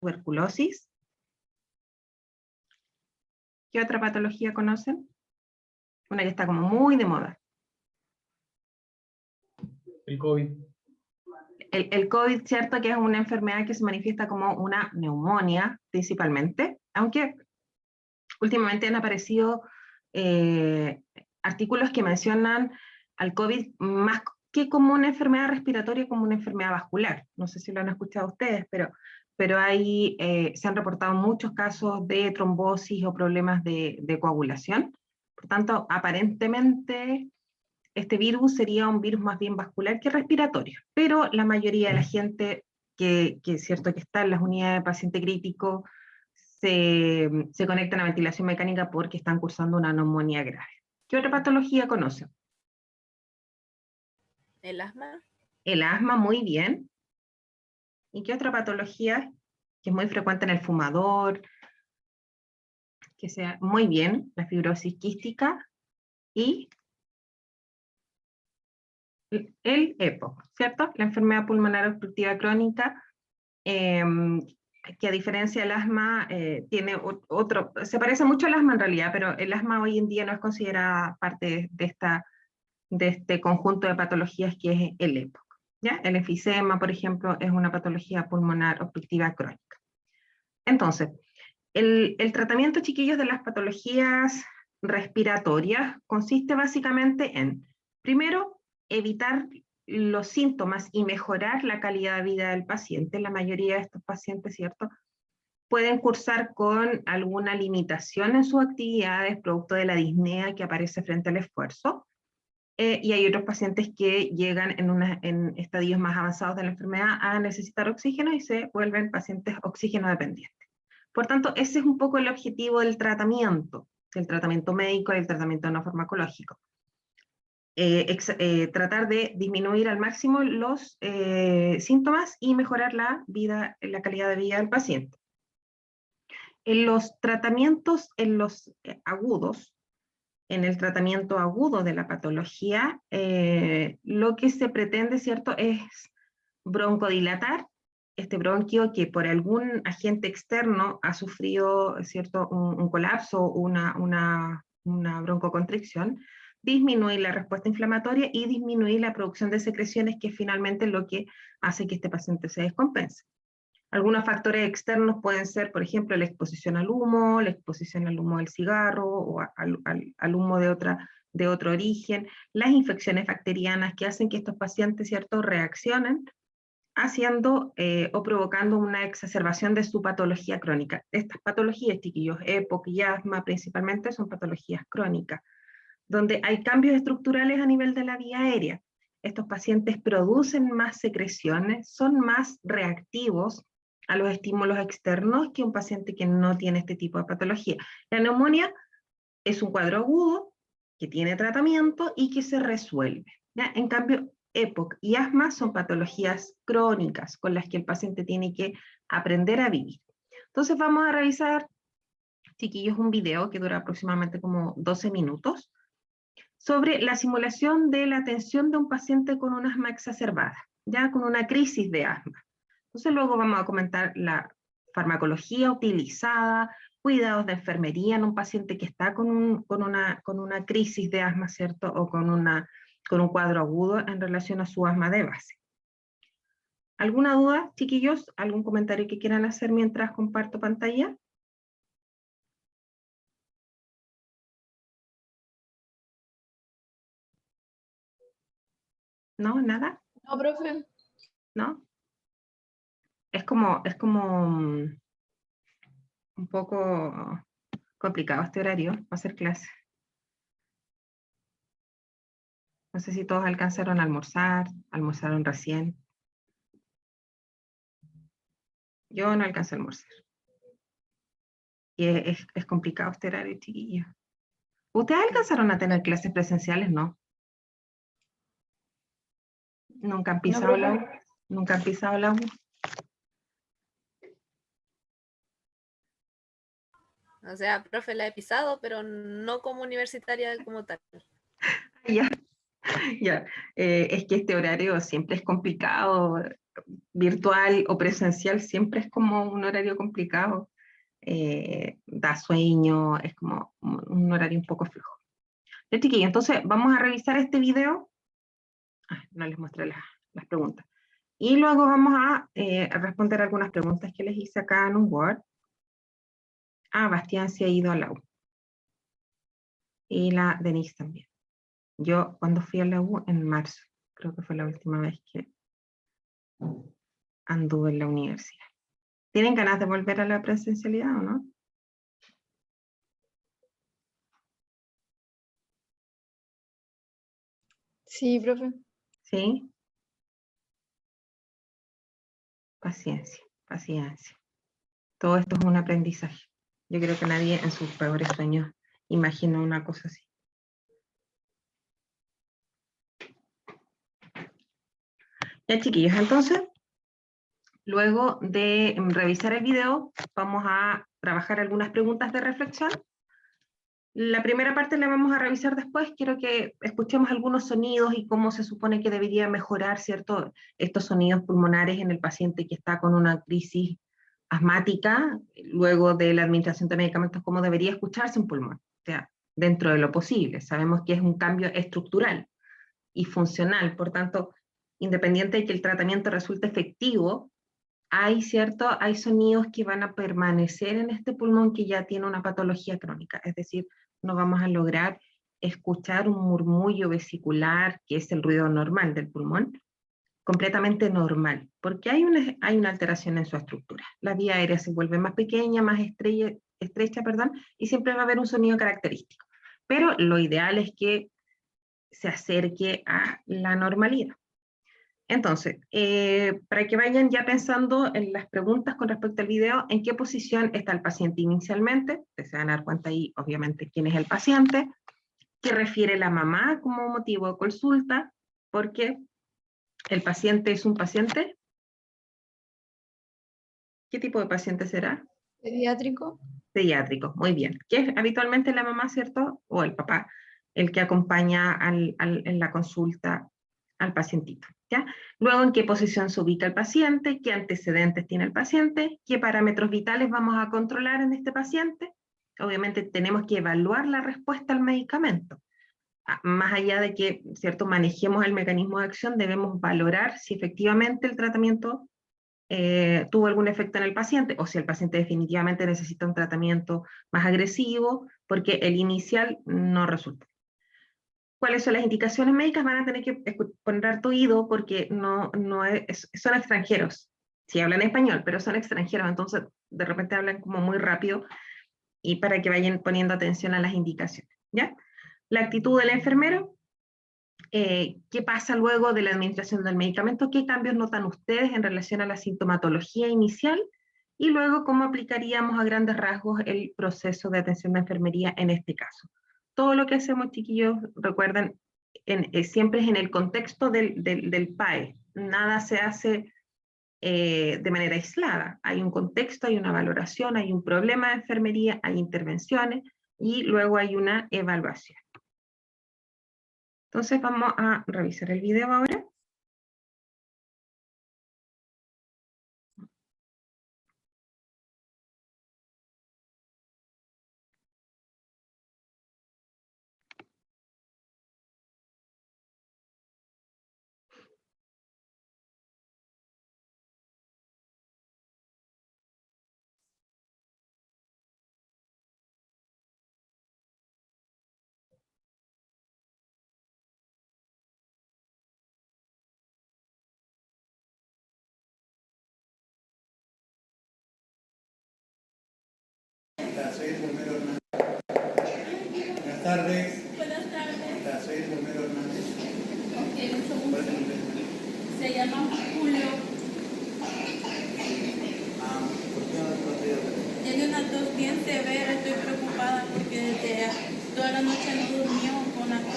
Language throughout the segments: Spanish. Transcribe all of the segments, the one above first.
tuberculosis. ¿Qué otra patología conocen? Una que está como muy de moda. El COVID. El COVID, cierto que es una enfermedad que se manifiesta como una neumonía, principalmente, aunque últimamente han aparecido artículos que mencionan al COVID más que como una enfermedad respiratoria, como una enfermedad vascular. No sé si lo han escuchado ustedes, pero ahí se han reportado muchos casos de trombosis o problemas de coagulación. Por tanto, aparentemente este virus sería un virus más bien vascular que respiratorio, pero la mayoría de la gente que es cierto que está en las unidades de paciente crítico se conectan a ventilación mecánica porque están cursando una neumonía grave. ¿Qué otra patología conocen? ¿El asma? El asma, muy bien. ¿Y qué otra patología que es muy frecuente en el fumador? Que sea muy bien, la fibrosis quística y el EPOC, ¿cierto? La enfermedad pulmonar obstructiva crónica, que a diferencia del asma, tiene otro, se parece mucho al asma en realidad, pero el asma hoy en día no es considerada parte de este conjunto de patologías que es el EPOC. ¿Ya? El enfisema, por ejemplo, es una patología pulmonar obstructiva crónica. Entonces, el tratamiento, chiquillos, de las patologías respiratorias consiste básicamente en, primero, evitar los síntomas y mejorar la calidad de vida del paciente. La mayoría de estos pacientes, ¿cierto?, pueden cursar con alguna limitación en sus actividades, producto de la disnea que aparece frente al esfuerzo. Y hay otros pacientes que llegan en estadios más avanzados de la enfermedad a necesitar oxígeno y se vuelven pacientes oxígeno dependientes. Por tanto, ese es un poco el objetivo del tratamiento médico y el tratamiento no farmacológico. Tratar de disminuir al máximo los síntomas y mejorar la calidad de vida del paciente. En los tratamientos agudos, en el tratamiento agudo de la patología, lo que se pretende, ¿cierto?, es broncodilatar este bronquio que por algún agente externo ha sufrido, ¿cierto?, un colapso, una broncoconstricción, disminuir la respuesta inflamatoria y disminuir la producción de secreciones, que es finalmente lo que hace que este paciente se descompense. Algunos factores externos pueden ser, por ejemplo, la exposición al humo del cigarro o al humo de otro origen, las infecciones bacterianas que hacen que estos pacientes, ¿cierto?, reaccionen haciendo o provocando una exacerbación de su patología crónica. Estas patologías, chiquillos, EPOC y asma principalmente, son patologías crónicas, donde hay cambios estructurales a nivel de la vía aérea. Estos pacientes producen más secreciones, son más reactivos a los estímulos externos que un paciente que no tiene este tipo de patología. La neumonía es un cuadro agudo que tiene tratamiento y que se resuelve, ¿ya? En cambio, EPOC y asma son patologías crónicas con las que el paciente tiene que aprender a vivir. Entonces vamos a revisar, chiquillos, un video que dura aproximadamente como 12 minutos, sobre la simulación de la atención de un paciente con un asma exacerbada, ya con una crisis de asma. Entonces luego vamos a comentar la farmacología utilizada, cuidados de enfermería en un paciente que está con una crisis de asma, ¿cierto?, o con un cuadro agudo en relación a su asma de base. ¿Alguna duda, chiquillos? ¿Algún comentario que quieran hacer mientras comparto pantalla? ¿No? ¿Nada? No, profe. ¿No? Es como un poco complicado este horario para hacer clase. No sé si todos alcanzaron a almorzar, almorzaron recién. Yo no alcancé a almorzar. Y es complicado este horario, chiquillos. ¿Ustedes alcanzaron a tener clases presenciales? No. ¿Nunca han pisado la U? ¿Nunca han pisado la U? O sea, profe, la he pisado, pero no como universitaria como tal. Ya, ya. Es que este horario siempre es complicado. virtual o presencial siempre es como un horario complicado, da sueño, es como un horario un poco flojo. Ya, chiquillos, entonces vamos a revisar este video. No les mostré las preguntas. Y luego vamos a responder algunas preguntas que les hice acá en un Word. Bastián se ha ido a la U. Y la Denise también. Yo cuando fui a la U en marzo, creo que fue la última vez que anduve en la universidad. ¿Tienen ganas de volver a la presencialidad o no? Sí, profe. Sí. Paciencia, paciencia. Todo esto es un aprendizaje. Yo creo que nadie en sus peores sueños imagina una cosa así. Ya, chiquillos, entonces, luego de revisar el video, vamos a trabajar algunas preguntas de reflexión. La primera parte la vamos a revisar después. Quiero que escuchemos algunos sonidos y cómo se supone que debería mejorar, ¿cierto?, estos sonidos pulmonares en el paciente que está con una crisis asmática, luego de la administración de medicamentos, cómo debería escucharse un pulmón. O sea, dentro de lo posible. Sabemos que es un cambio estructural y funcional, por tanto, independiente de que el tratamiento resulte efectivo, hay sonidos que van a permanecer en este pulmón que ya tiene una patología crónica, es decir, no vamos a lograr escuchar un murmullo vesicular, que es el ruido normal del pulmón, completamente normal, porque hay una alteración en su estructura. La vía aérea se vuelve más pequeña, más estrecha, y siempre va a haber un sonido característico. Pero lo ideal es que se acerque a la normalidad. Entonces, para que vayan ya pensando en las preguntas con respecto al video, ¿en qué posición está el paciente inicialmente? Ustedes se van a dar cuenta ahí, obviamente, quién es el paciente, qué refiere la mamá como motivo de consulta, porque el paciente es un paciente. ¿Qué tipo de paciente será? Pediátrico. Pediátrico, muy bien. Que es habitualmente la mamá, ¿cierto? O el papá, el que acompaña en la consulta al pacientito. ¿Ya? Luego, ¿en qué posición se ubica el paciente? ¿Qué antecedentes tiene el paciente? ¿Qué parámetros vitales vamos a controlar en este paciente? Obviamente tenemos que evaluar la respuesta al medicamento. Más allá de que, ¿cierto?, manejemos el mecanismo de acción, debemos valorar si efectivamente el tratamiento tuvo algún efecto en el paciente, o si el paciente definitivamente necesita un tratamiento más agresivo, porque el inicial no resulta. ¿Cuáles son las indicaciones médicas? Van a tener que poner tu oído porque son extranjeros. Sí hablan español, pero son extranjeros, entonces de repente hablan como muy rápido, y para que vayan poniendo atención a las indicaciones, ¿ya? La actitud del enfermero, qué pasa luego de la administración del medicamento, qué cambios notan ustedes en relación a la sintomatología inicial, y luego cómo aplicaríamos a grandes rasgos el proceso de atención de enfermería en este caso. Todo lo que hacemos, chiquillos, recuerden, siempre es en el contexto del PAE, nada se hace de manera aislada, hay un contexto, hay una valoración, hay un problema de enfermería, hay intervenciones, y luego hay una evaluación. Entonces vamos a revisar el video ahora. Soy el bombero Hernández. Buenas tardes. Buenas tardes. Soy el bombero Hernández. Ok, mucho gusto. ¿Cuál es el nombre? Se llama Julio. ¿Por qué no lo traído? Tiene una tos bien severa, estoy preocupada porque desde toda la noche no durmió con la tos.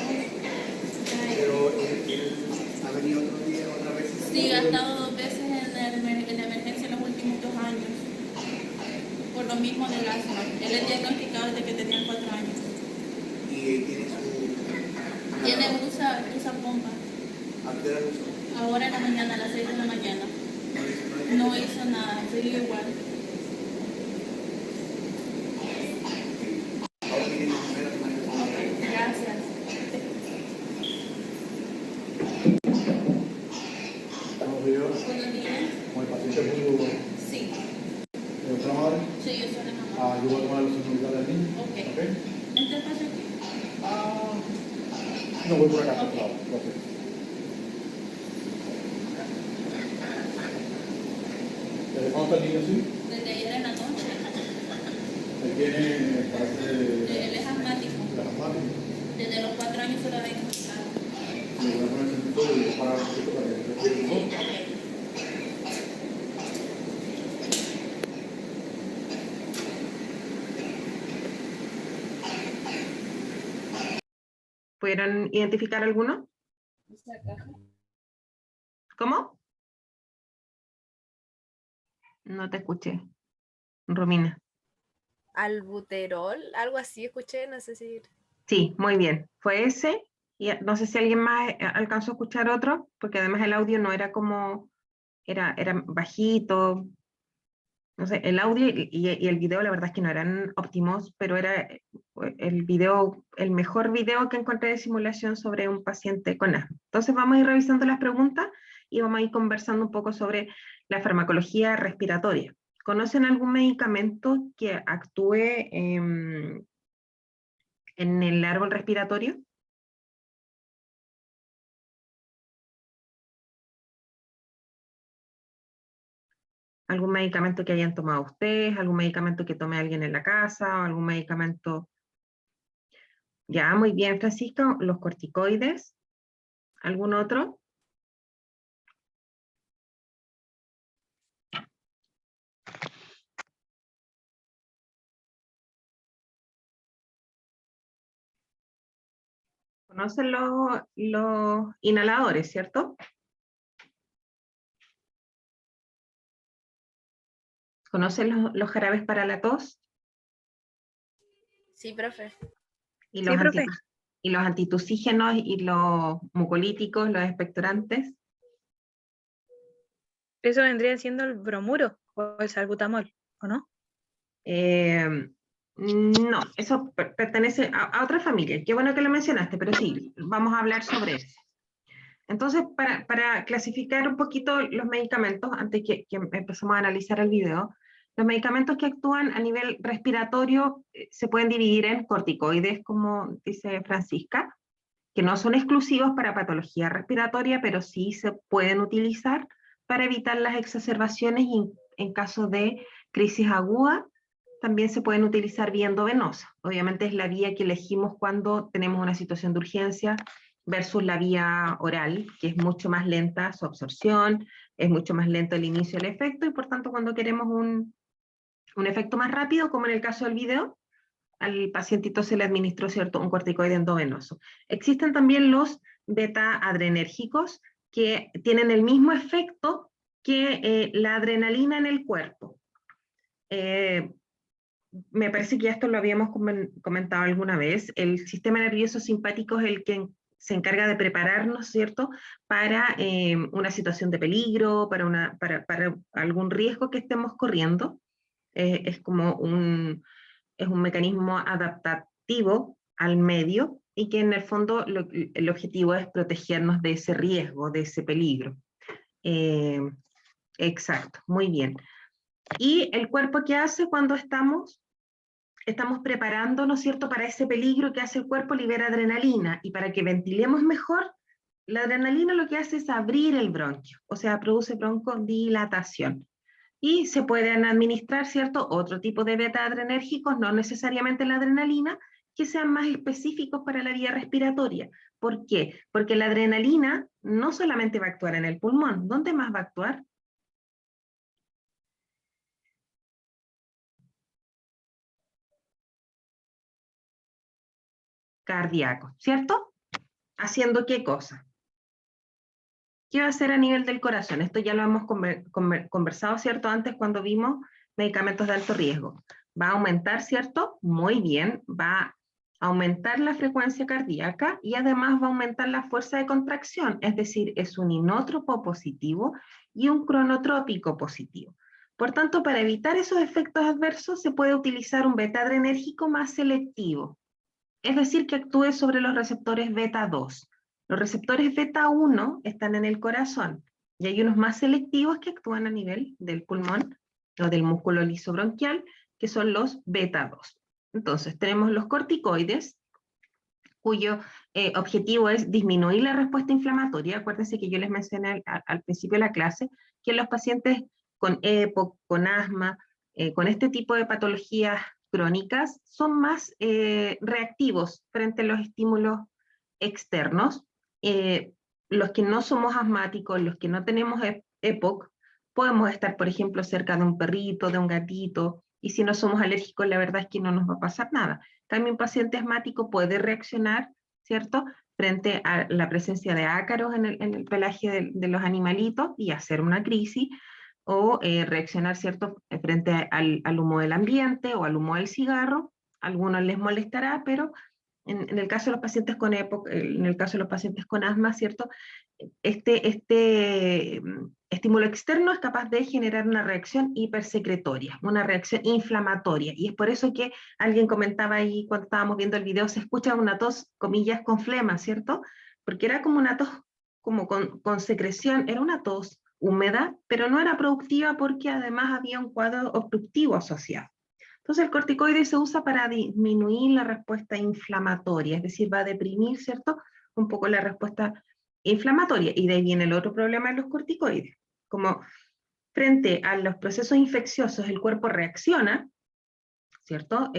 Pero él ha venido otro día, otra vez. Sí, ha estado 2 veces en la emergencia en los últimos 2 años. Por lo mismo del asma. Él es diagnosticado desde que tenía 4 años. Y tiene su... Usa pompa. ¿A qué hora lo usó? Ahora en la mañana, a las 6 de la mañana. No hizo nada, siguió igual. Ahora sí que no me da la Ok, gracias. Buenos días. Buenos días. Como el paciente pudo Sí, otra madre, sí, yo soy la mamá. yo voy a tomar la sensibilidad del niño. Ok. ¿Ok? ¿Este espacio aquí? No voy por acá, Ok. claro. Gracias. ¿Desde cuándo está el niño así? Desde ayer en la noche. Él tiene, parece, Él es asmático. las asmáticas. Desde los 4 años se lo había diagnosticado. Le voy a poner el sensor y voy a parar un poquito para que respire Sí, mejor. ok. ¿Pudieron identificar alguno? ¿Esta caja? ¿Cómo? No te escuché, Romina. Albuterol, algo así escuché, no sé si... Sí, muy bien. Fue ese. Y no sé si alguien más alcanzó a escuchar otro, porque además el audio no era como, era bajito. No sé, el audio y el video la verdad es que no eran óptimos, pero era el video, el mejor video que encontré de simulación sobre un paciente con asma. Entonces vamos a ir revisando las preguntas y vamos a ir conversando un poco sobre la farmacología respiratoria. ¿Conocen algún medicamento que actúe en el árbol respiratorio? ¿Algún medicamento que hayan tomado ustedes? ¿Algún medicamento que tome alguien en la casa? ¿O algún medicamento? Ya, muy bien, Francisco. Los corticoides. ¿Algún otro? ¿Conocen los inhaladores, cierto? ¿Conocen los jarabes para la tos? Sí, profe. ¿Y Sí, profe. y los antitusígenos y los mucolíticos, los expectorantes? Eso vendría siendo el bromuro o el salbutamol, ¿o no? No, eso pertenece a otra familia. Qué bueno que lo mencionaste, pero sí, vamos a hablar sobre eso. Entonces, para clasificar un poquito los medicamentos, antes que empecemos a analizar el video, los medicamentos que actúan a nivel respiratorio se pueden dividir en corticoides, como dice Francisca, que no son exclusivos para patología respiratoria, pero sí se pueden utilizar para evitar las exacerbaciones y en caso de crisis aguda, también se pueden utilizar vía endovenosa. Obviamente es la vía que elegimos cuando tenemos una situación de urgencia versus la vía oral, que es mucho más lenta su absorción, es mucho más lento el inicio del efecto y por tanto cuando queremos un efecto más rápido, como en el caso del video, al pacientito se le administró, ¿cierto?, un corticoide endovenoso. Existen también los beta-adrenérgicos que tienen el mismo efecto que la adrenalina en el cuerpo. Me parece que esto lo habíamos comentado alguna vez. El sistema nervioso simpático es el que se encarga de prepararnos, ¿cierto?, para una situación de peligro, para algún riesgo que estemos corriendo. Es como es un mecanismo adaptativo al medio y que en el fondo el objetivo es protegernos de ese riesgo, de ese peligro. Exacto, muy bien. ¿Y el cuerpo qué hace cuando estamos preparándonos, ¿cierto?, para ese peligro? Que hace el cuerpo? Libera adrenalina, y para que ventilemos mejor, la adrenalina lo que hace es abrir el bronquio, o sea, produce broncodilatación. Y se pueden administrar, ¿cierto?, otro tipo de beta-adrenérgicos, no necesariamente la adrenalina, que sean más específicos para la vía respiratoria. ¿Por qué? Porque la adrenalina no solamente va a actuar en el pulmón, ¿dónde más va a actuar? Cardíaco, ¿cierto? ¿Haciendo qué cosa? ¿Qué va a hacer a nivel del corazón? Esto ya lo hemos conversado, ¿cierto?, antes cuando vimos medicamentos de alto riesgo. Va a aumentar, ¿cierto? Muy bien, va aumentar la frecuencia cardíaca y además va a aumentar la fuerza de contracción, es decir, es un inótropo positivo y un cronotrópico positivo. Por tanto, para evitar esos efectos adversos se puede utilizar un beta adrenérgico más selectivo, es decir, que actúe sobre los receptores beta 2. Los receptores beta 1 están en el corazón y hay unos más selectivos que actúan a nivel del pulmón o del músculo liso bronquial, que son los beta 2. Entonces, tenemos los corticoides, cuyo objetivo es disminuir la respuesta inflamatoria. Acuérdense que yo les mencioné al principio de la clase que los pacientes con EPOC, con asma, con este tipo de patologías crónicas, son más reactivos frente a los estímulos externos. Los que no somos asmáticos, los que no tenemos EPOC, podemos estar, por ejemplo, cerca de un perrito, de un gatito, y si no somos alérgicos, la verdad es que no nos va a pasar nada. También un paciente asmático puede reaccionar, ¿cierto?, frente a la presencia de ácaros en el pelaje de los animalitos y hacer una crisis, o reaccionar, ¿cierto?, frente al humo del ambiente o al humo del cigarro. A algunos les molestará, pero en el caso de los pacientes con EPOC, en el caso de los pacientes con asma, ¿cierto?, este estímulo externo es capaz de generar una reacción hipersecretoria, una reacción inflamatoria, y es por eso que alguien comentaba ahí cuando estábamos viendo el video, se escucha una tos, comillas, con flema, ¿cierto? Porque era como una tos como con secreción, era una tos húmeda, pero no era productiva porque además había un cuadro obstructivo asociado. Entonces el corticoide se usa para disminuir la respuesta inflamatoria, es decir, va a deprimir, ¿cierto?, un poco la respuesta inflamatoria, y de ahí viene el otro problema de los corticoides. Como frente a los procesos infecciosos el cuerpo reacciona, ¿cierto?,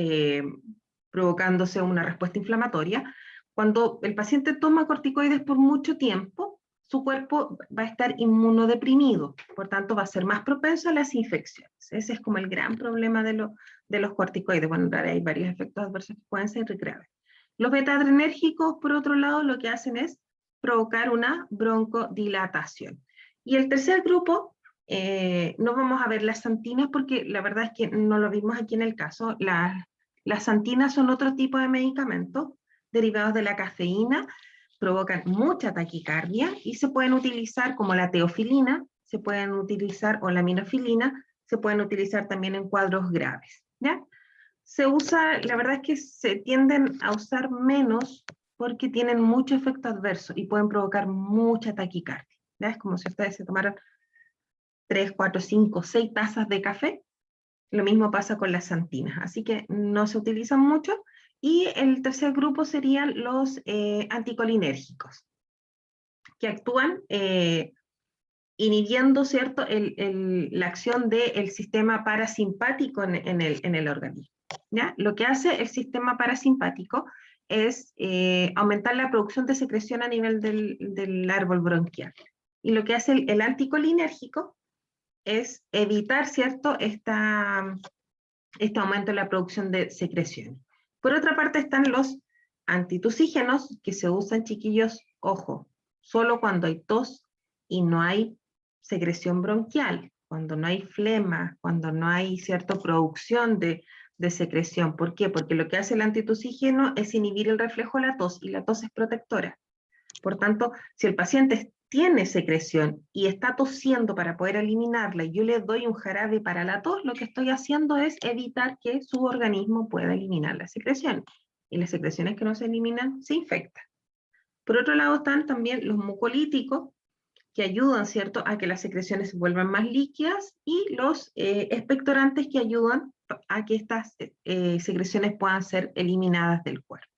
provocándose una respuesta inflamatoria. Cuando el paciente toma corticoides por mucho tiempo, su cuerpo va a estar inmunodeprimido, por tanto va a ser más propenso a las infecciones. Ese es como el gran problema de los corticoides. Bueno, en realidad hay varios efectos adversos que pueden ser graves. Los beta-adrenérgicos, por otro lado, lo que hacen es provocar una broncodilatación. Y el tercer grupo, no vamos a ver las santinas porque la verdad es que no lo vimos aquí en el caso. Las santinas son otro tipo de medicamentos derivados de la cafeína, provocan mucha taquicardia y se pueden utilizar como la teofilina, se pueden utilizar, o la minofilina, se pueden utilizar también en cuadros graves, ¿ya? Se usa, la verdad es que se tienden a usar menos porque tienen mucho efecto adverso y pueden provocar mucha taquicardia, ¿ya? Es como si ustedes se tomaran 3, 4, 5, 6 tazas de café. Lo mismo pasa con las santinas, así que no se utilizan mucho. Y el tercer grupo serían los anticolinérgicos, que actúan inhibiendo, ¿cierto?, la acción del sistema parasimpático en el organismo, ¿ya? Lo que hace el sistema parasimpático es aumentar la producción de secreción a nivel del árbol bronquial. Y lo que hace el anticolinérgico es evitar, ¿cierto?, este aumento en la producción de secreción. Por otra parte están los antitusígenos, que se usan, chiquillos, ojo, solo cuando hay tos y no hay secreción bronquial, cuando no hay flema, cuando no hay cierta producción de secreción. ¿Por qué? Porque lo que hace el antitusígeno es inhibir el reflejo de la tos, y la tos es protectora. Por tanto, si el paciente tiene secreción y está tosiendo para poder eliminarla, y yo le doy un jarabe para la tos, lo que estoy haciendo es evitar que su organismo pueda eliminar la secreción. Y las secreciones que no se eliminan se infectan. Por otro lado están también los mucolíticos, que ayudan, ¿cierto?, a que las secreciones se vuelvan más líquidas, y los expectorantes, que ayudan a que estas secreciones puedan ser eliminadas del cuerpo.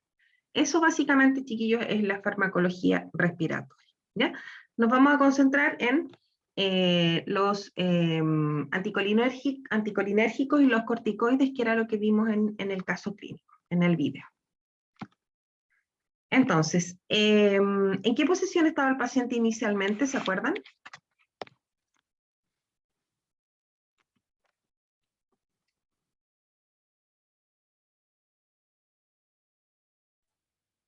Eso básicamente, chiquillos, es la farmacología respiratoria, ¿ya? Nos vamos a concentrar en los anticolinérgicos y los corticoides, que era lo que vimos en el caso clínico, en el video. Entonces, ¿en qué posición estaba el paciente inicialmente? ¿Se acuerdan?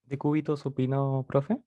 ¿De cúbito supino, profe?